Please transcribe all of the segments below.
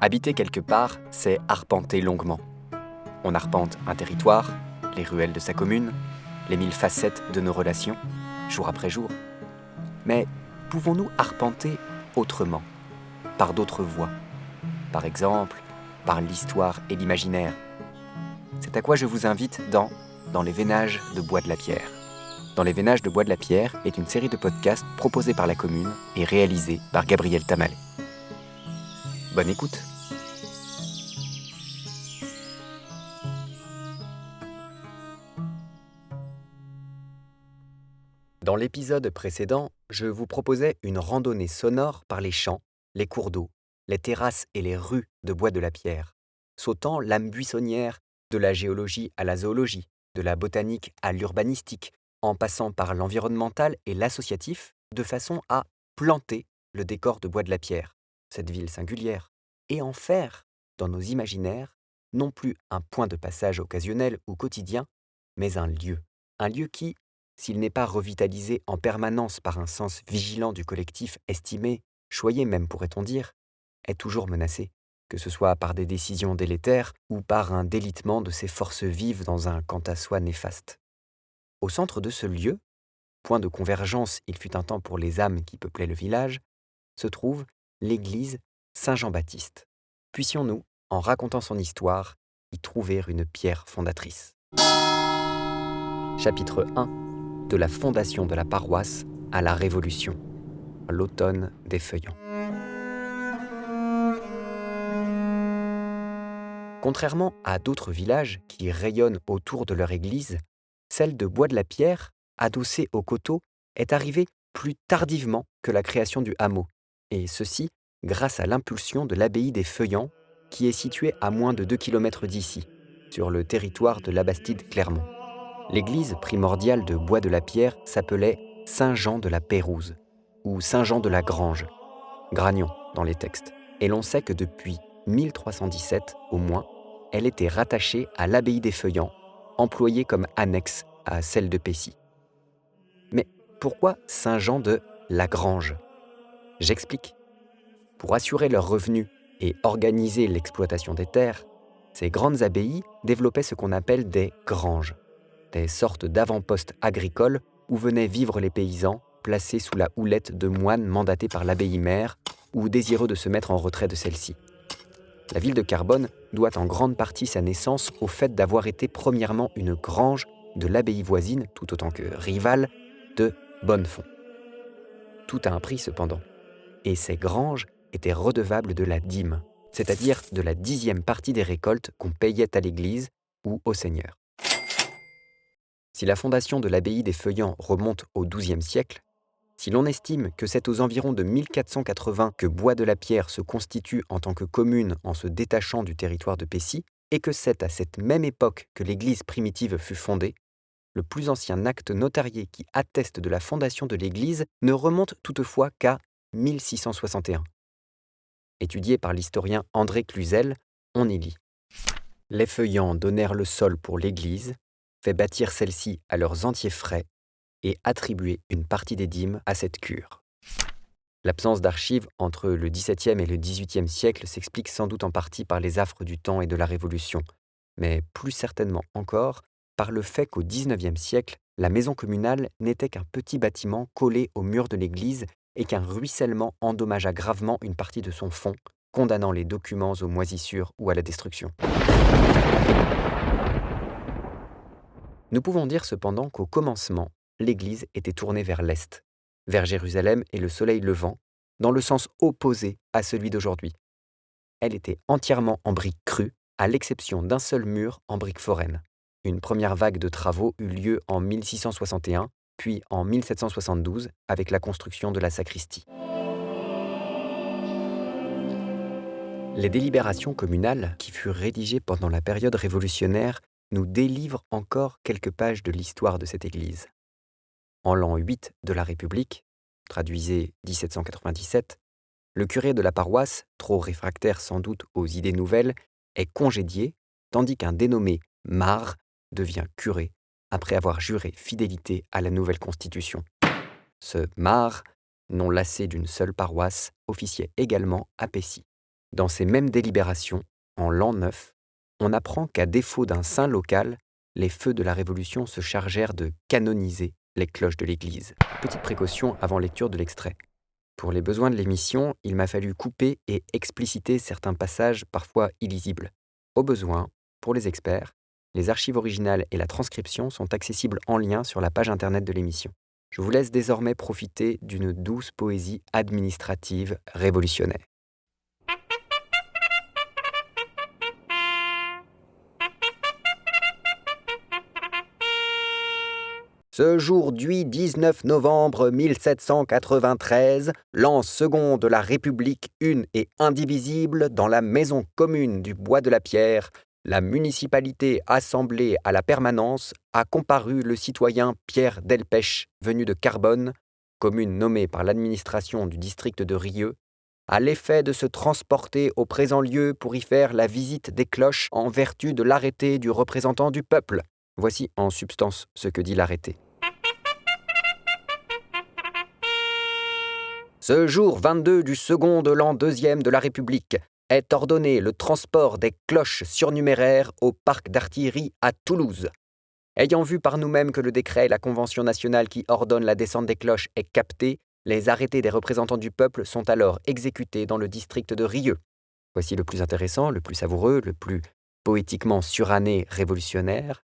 Habiter quelque part, c'est arpenter longuement. On arpente un territoire, les ruelles de sa commune, les 1000 facettes de nos relations, jour après jour. Mais pouvons-nous arpenter autrement, par d'autres voies? Par exemple, par l'histoire et l'imaginaire. C'est à quoi je vous invite dans les Vénages de Bois de la Pierre. Dans les Vénages de Bois de la Pierre est une série de podcasts proposés par la commune et réalisés par Gabriel Tamalet. Bonne écoute. Dans l'épisode précédent, je vous proposais une randonnée sonore par les champs, les cours d'eau, les terrasses et les rues de Bois de la Pierre, sautant l'âme buissonnière de la géologie à la zoologie, de la botanique à l'urbanistique, en passant par l'environnemental et l'associatif, de façon à planter le décor de Bois de la Pierre, cette ville singulière, et en faire, dans nos imaginaires, non plus un point de passage occasionnel ou quotidien, mais un lieu qui, s'il n'est pas revitalisé en permanence par un sens vigilant du collectif estimé, choyé même pourrait-on dire, est toujours menacé, que ce soit par des décisions délétères ou par un délitement de ses forces vives dans un quant à soi néfaste. Au centre de ce lieu, point de convergence il fut un temps pour les âmes qui peuplaient le village, se trouve l'église Saint-Jean-Baptiste. Puissions-nous, en racontant son histoire, y trouver une pierre fondatrice. Chapitre 1. De la fondation de la paroisse à la Révolution, l'automne des feuillants. Contrairement à d'autres villages qui rayonnent autour de leur église, celle de Bois de la Pierre, adossée au coteau, est arrivée plus tardivement que la création du hameau, et ceci grâce à l'impulsion de l'abbaye des Feuillants, qui est située à moins de 2 km d'ici, sur le territoire de Labastide-Clermont. L'église primordiale de Bois de la Pierre s'appelait Saint-Jean de la Pérouse, ou Saint-Jean de la Grange, Gragnon dans les textes. Et l'on sait que depuis 1317, au moins, elle était rattachée à l'abbaye des Feuillants, employée comme annexe à celle de Pécy. Mais pourquoi Saint-Jean de la Grange? J'explique. Pour assurer leurs revenus et organiser l'exploitation des terres, ces grandes abbayes développaient ce qu'on appelle des granges, des sortes d'avant-postes agricoles où venaient vivre les paysans placés sous la houlette de moines mandatés par l'abbaye mère ou désireux de se mettre en retrait de celle-ci. La ville de Carbone doit en grande partie sa naissance au fait d'avoir été premièrement une grange de l'abbaye voisine, tout autant que rivale, de Bonnefond. Tout a un prix cependant, et ces granges étaient redevables de la dîme, c'est-à-dire de la 10e partie des récoltes qu'on payait à l'église ou au seigneur. Si la fondation de l'abbaye des Feuillants remonte au XIIe siècle, si l'on estime que c'est aux environs de 1480 que Bois de la Pierre se constitue en tant que commune en se détachant du territoire de Pécy, et que c'est à cette même époque que l'église primitive fut fondée, le plus ancien acte notarié qui atteste de la fondation de l'église ne remonte toutefois qu'à 1661. Étudié par l'historien André Cluzel, on y lit « Les Feuillants donnèrent le sol pour l'église, fait bâtir celle-ci à leurs entiers frais et attribuer une partie des dîmes à cette cure. » L'absence d'archives entre le XVIIe et le XVIIIe siècle s'explique sans doute en partie par les affres du temps et de la Révolution, mais plus certainement encore par le fait qu'au XIXe siècle, la maison communale n'était qu'un petit bâtiment collé au mur de l'église et qu'un ruissellement endommagea gravement une partie de son fond, condamnant les documents aux moisissures ou à la destruction. Nous pouvons dire cependant qu'au commencement, l'église était tournée vers l'est, vers Jérusalem et le soleil levant, dans le sens opposé à celui d'aujourd'hui. Elle était entièrement en briques crues, à l'exception d'un seul mur en briques foraines. Une première vague de travaux eut lieu en 1661, puis en 1772 avec la construction de la sacristie. Les délibérations communales, qui furent rédigées pendant la période révolutionnaire, nous délivrent encore quelques pages de l'histoire de cette église. En l'an 8 de la République, traduisez 1797, le curé de la paroisse, trop réfractaire sans doute aux idées nouvelles, est congédié, tandis qu'un dénommé Marre devient curé après avoir juré fidélité à la nouvelle constitution. Ce Marre, non lassé d'une seule paroisse, officiait également à Pécy. Dans ces mêmes délibérations, en l'an 9, on apprend qu'à défaut d'un saint local, les feux de la Révolution se chargèrent de canoniser les cloches de l'église. Petite précaution avant lecture de l'extrait. Pour les besoins de l'émission, il m'a fallu couper et expliciter certains passages parfois illisibles. Au besoin, pour les experts, les archives originales et la transcription sont accessibles en lien sur la page internet de l'émission. Je vous laisse désormais profiter d'une douce poésie administrative révolutionnaire. Ce jour du 19 novembre 1793, l'an second de la République une et indivisible, dans la maison commune du Bois de la Pierre, la municipalité assemblée à la permanence a comparu le citoyen Pierre Delpech, venu de Carbonne, commune nommée par l'administration du district de Rieux, à l'effet de se transporter au présent lieu pour y faire la visite des cloches en vertu de l'arrêté du représentant du peuple. Voici en substance ce que dit l'arrêté. Ce jour 22 du second de l'an 2e de la République est ordonné le transport des cloches surnuméraires au parc d'artillerie à Toulouse. Ayant vu par nous-mêmes que le décret et la convention nationale qui ordonne la descente des cloches est capté, les arrêtés des représentants du peuple sont alors exécutés dans le district de Rieux. Voici le plus intéressant, le plus savoureux, le plus poétiquement suranné révolutionnaire.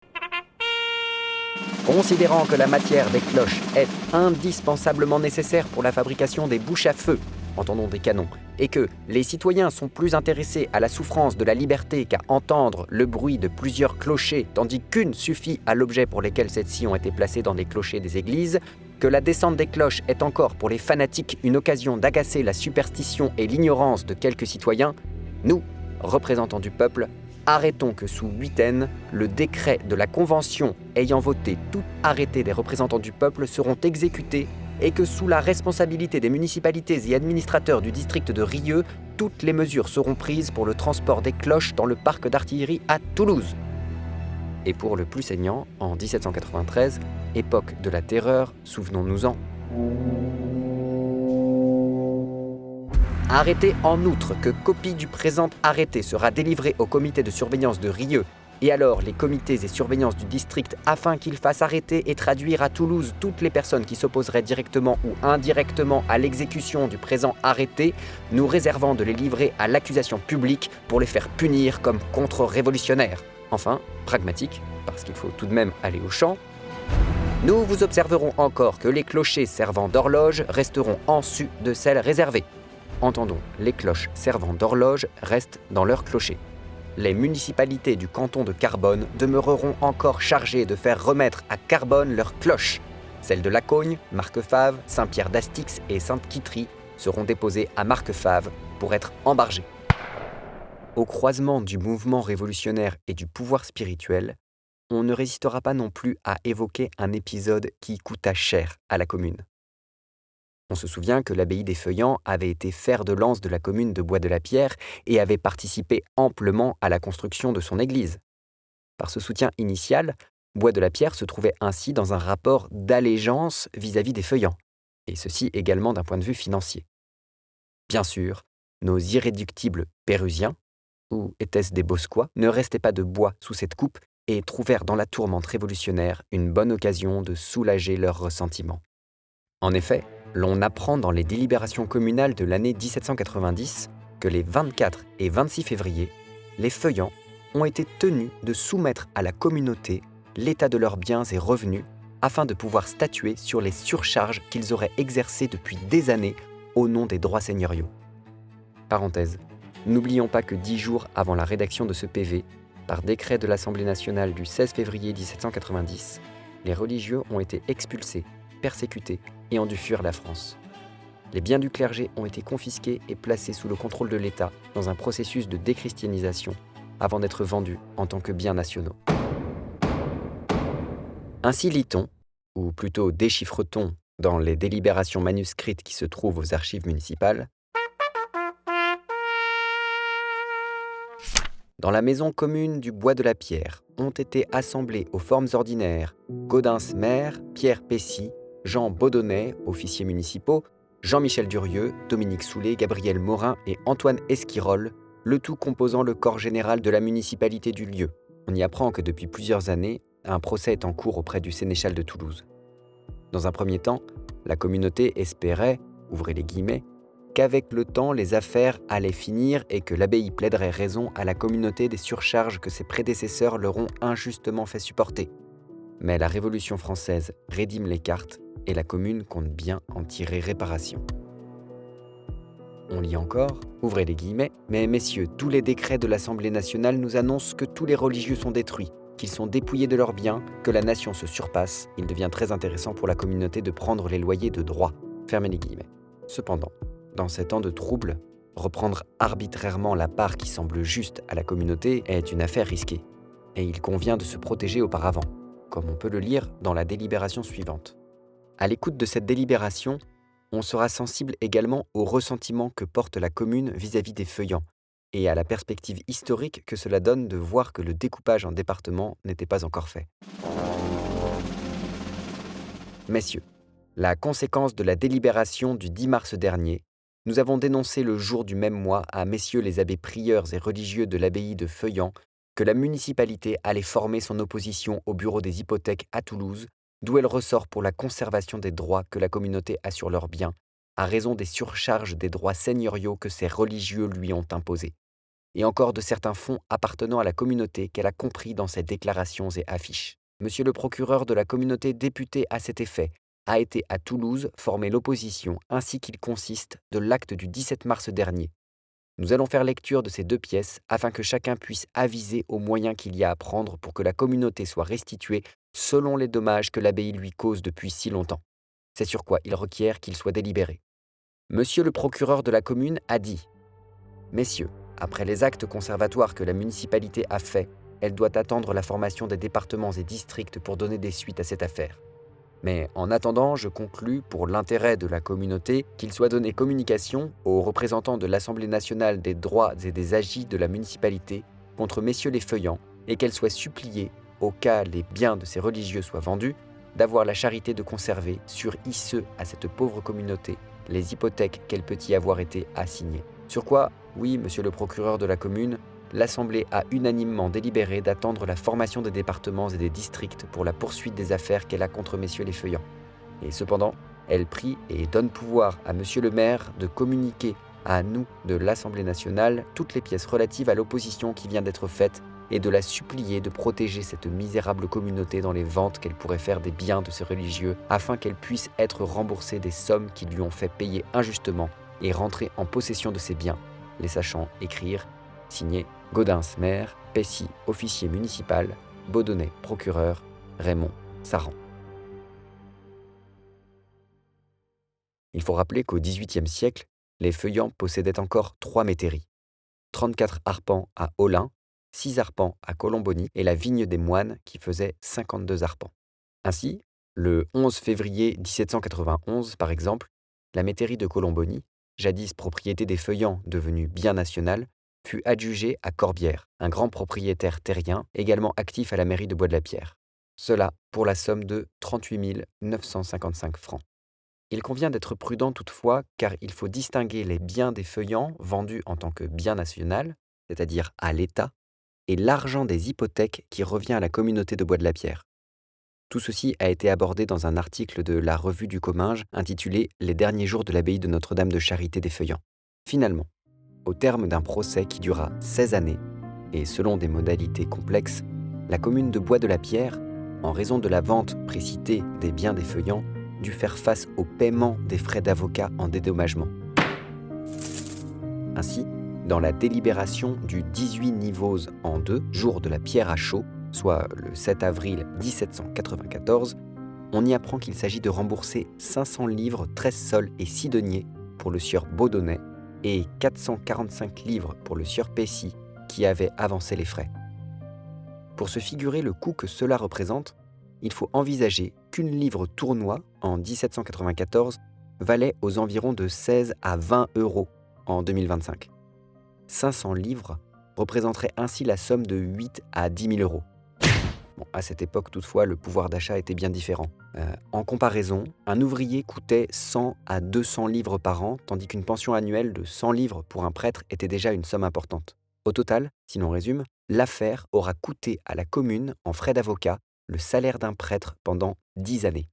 Considérant que la matière des cloches est indispensablement nécessaire pour la fabrication des bouches à feu, entendons des canons, et que les citoyens sont plus intéressés à la souffrance de la liberté qu'à entendre le bruit de plusieurs clochers, tandis qu'une suffit à l'objet pour lesquels celles-ci ont été placées dans des clochers des églises, que la descente des cloches est encore pour les fanatiques une occasion d'agacer la superstition et l'ignorance de quelques citoyens, nous, représentants du peuple, arrêtons que sous huitaine, le décret de la Convention ayant voté tout arrêté des représentants du peuple seront exécutés et que sous la responsabilité des municipalités et administrateurs du district de Rieux, toutes les mesures seront prises pour le transport des cloches dans le parc d'artillerie à Toulouse. Et pour le plus saignant, en 1793, époque de la terreur, souvenons-nous-en. Arrêtez en outre que copie du présent arrêté sera délivrée au comité de surveillance de Rieux et alors les comités et surveillances du district afin qu'ils fassent arrêter et traduire à Toulouse toutes les personnes qui s'opposeraient directement ou indirectement à l'exécution du présent arrêté, nous réservant de les livrer à l'accusation publique pour les faire punir comme contre-révolutionnaires. Enfin, pragmatique, parce qu'il faut tout de même aller au champ, nous vous observerons encore que les clochers servant d'horloge resteront en sus de celles réservées. Entendons, les cloches servant d'horloge restent dans leur clocher. Les municipalités du canton de Carbonne demeureront encore chargées de faire remettre à Carbonne leurs cloches. Celles de Lacogne, Marquefave, Saint-Pierre-d'Astix et Sainte-Quitterie seront déposées à Marquefave pour être embargées. Au croisement du mouvement révolutionnaire et du pouvoir spirituel, on ne résistera pas non plus à évoquer un épisode qui coûta cher à la commune. On se souvient que l'abbaye des Feuillants avait été fer de lance de la commune de Bois de la Pierre et avait participé amplement à la construction de son église. Par ce soutien initial, Bois de la Pierre se trouvait ainsi dans un rapport d'allégeance vis-à-vis des Feuillants, et ceci également d'un point de vue financier. Bien sûr, nos irréductibles Pérusiens, ou étaient-ce des Bosquois, ne restaient pas de bois sous cette coupe et trouvèrent dans la tourmente révolutionnaire une bonne occasion de soulager leurs ressentiments. En effet, l'on apprend dans les délibérations communales de l'année 1790 que les 24 et 26 février, les Feuillants ont été tenus de soumettre à la communauté l'état de leurs biens et revenus afin de pouvoir statuer sur les surcharges qu'ils auraient exercées depuis des années au nom des droits seigneuriaux. Parenthèse. N'oublions pas que 10 jours avant la rédaction de ce PV, par décret de l'Assemblée nationale du 16 février 1790, les religieux ont été expulsés, persécutés et ont dû fuir la France. Les biens du clergé ont été confisqués et placés sous le contrôle de l'État dans un processus de déchristianisation avant d'être vendus en tant que biens nationaux. Ainsi lit-on, ou plutôt déchiffre-t-on dans les délibérations manuscrites qui se trouvent aux archives municipales, dans la maison commune du Bois de la Pierre ont été assemblés aux formes ordinaires Gaudens maire, Pierre Pessy, Jean Baudonnet, officiers municipaux, Jean-Michel Durieux, Dominique Soulet, Gabriel Morin et Antoine Esquirol, le tout composant le corps général de la municipalité du lieu. On y apprend que depuis plusieurs années, un procès est en cours auprès du sénéchal de Toulouse. Dans un premier temps, la communauté espérait, ouvrez les guillemets, qu'avec le temps les affaires allaient finir et que l'abbaye plaiderait raison à la communauté des surcharges que ses prédécesseurs leur ont injustement fait supporter. Mais la Révolution française rédime les cartes et la commune compte bien en tirer réparation. On lit encore, ouvrez les guillemets, « Mais messieurs, tous les décrets de l'Assemblée nationale nous annoncent que tous les religieux sont détruits, qu'ils sont dépouillés de leurs biens, que la nation se surpasse. Il devient très intéressant pour la communauté de prendre les loyers de droit. » Fermez les guillemets. Cependant, dans ces temps de trouble, reprendre arbitrairement la part qui semble juste à la communauté est une affaire risquée. Et il convient de se protéger auparavant, comme on peut le lire dans la délibération suivante. À l'écoute de cette délibération, on sera sensible également au ressentiment que porte la commune vis-à-vis des feuillants et à la perspective historique que cela donne de voir que le découpage en départements n'était pas encore fait. Messieurs, la conséquence de la délibération du 10 mars dernier, nous avons dénoncé le jour du même mois à messieurs les abbés prieurs et religieux de l'abbaye de Feuillants que la municipalité allait former son opposition au bureau des hypothèques à Toulouse, d'où elle ressort pour la conservation des droits que la communauté a sur leurs biens, à raison des surcharges des droits seigneuriaux que ces religieux lui ont imposés, et encore de certains fonds appartenant à la communauté qu'elle a compris dans ses déclarations et affiches. Monsieur le procureur de la communauté député à cet effet a été à Toulouse former l'opposition ainsi qu'il consiste de l'acte du 17 mars dernier. Nous allons faire lecture de ces deux pièces afin que chacun puisse aviser aux moyens qu'il y a à prendre pour que la communauté soit restituée selon les dommages que l'abbaye lui cause depuis si longtemps. C'est sur quoi il requiert qu'il soit délibéré. Monsieur le procureur de la commune a dit « Messieurs, après les actes conservatoires que la municipalité a faits, elle doit attendre la formation des départements et districts pour donner des suites à cette affaire. Mais en attendant, je conclus, pour l'intérêt de la communauté, qu'il soit donné communication aux représentants de l'Assemblée nationale des droits et des agis de la municipalité contre messieurs les feuillants et qu'elle soit suppliée, au cas les biens de ces religieux soient vendus, d'avoir la charité de conserver, sur iceux à cette pauvre communauté, les hypothèques qu'elle peut y avoir été assignées. Sur quoi, oui, monsieur le procureur de la commune, l'Assemblée a unanimement délibéré d'attendre la formation des départements et des districts pour la poursuite des affaires qu'elle a contre messieurs les feuillants. Et cependant, elle prie et donne pouvoir à monsieur le maire de communiquer à nous de l'Assemblée nationale toutes les pièces relatives à l'opposition qui vient d'être faite et de la supplier de protéger cette misérable communauté dans les ventes qu'elle pourrait faire des biens de ces religieux afin qu'elle puisse être remboursée des sommes qui lui ont fait payer injustement et rentrer en possession de ses biens, les sachant écrire, signé Gaudens, maire, Pessy, officier municipal, Baudonnet, procureur, Raymond, Saran. Il faut rappeler qu'au XVIIIe siècle, les feuillants possédaient encore 3 métairies, 34 arpents à Olin, 6 arpents à Colomboni et la vigne des moines qui faisait 52 arpents. Ainsi, le 11 février 1791, par exemple, la métairie de Colomboni, jadis propriété des feuillants devenue bien national, fut adjugée à Corbière, un grand propriétaire terrien également actif à la mairie de Bois-de-la-Pierre. Cela pour la somme de 38 955 francs. Il convient d'être prudent toutefois car il faut distinguer les biens des feuillants vendus en tant que bien national, c'est-à-dire à l'État, et l'argent des hypothèques qui revient à la communauté de Bois-de-la-Pierre. Tout ceci a été abordé dans un article de la Revue du Comminges intitulé « Les derniers jours de l'abbaye de Notre-Dame de Charité des Feuillants ». Finalement, au terme d'un procès qui dura 16 années, et selon des modalités complexes, la commune de Bois-de-la-Pierre, en raison de la vente précitée des biens des feuillants, dut faire face au paiement des frais d'avocat en dédommagement. Ainsi, dans la délibération du 18 Nivose en 2, jour de la pierre à chaud, soit le 7 avril 1794, on y apprend qu'il s'agit de rembourser 500 livres 13 sols et 6 deniers pour le sieur Baudonnet et 445 livres pour le sieur Pessy qui avait avancé les frais. Pour se figurer le coût que cela représente, il faut envisager qu'une livre tournois en 1794 valait aux environs de 16 à 20 euros en 2025. 500 livres représenteraient ainsi la somme de 8 à 10 000 euros. Bon, à cette époque, toutefois, le pouvoir d'achat était bien différent. En comparaison, un ouvrier coûtait 100 à 200 livres par an, tandis qu'une pension annuelle de 100 livres pour un prêtre était déjà une somme importante. Au total, si l'on résume, l'affaire aura coûté à la commune, en frais d'avocat, le salaire d'un prêtre pendant 10 années.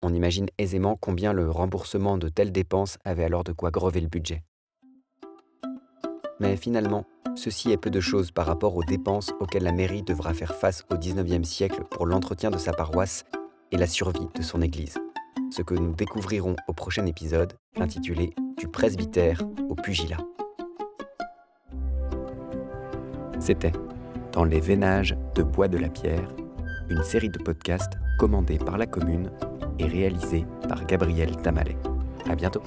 On imagine aisément combien le remboursement de telles dépenses avait alors de quoi grever le budget. Mais finalement, ceci est peu de choses par rapport aux dépenses auxquelles la mairie devra faire face au XIXe siècle pour l'entretien de sa paroisse et la survie de son église. Ce que nous découvrirons au prochain épisode, intitulé « Du presbytère au pugilat ». C'était Dans les vénages de Bois de la Pierre, une série de podcasts commandée par la commune et réalisée par Gabriel Tamalet. À bientôt.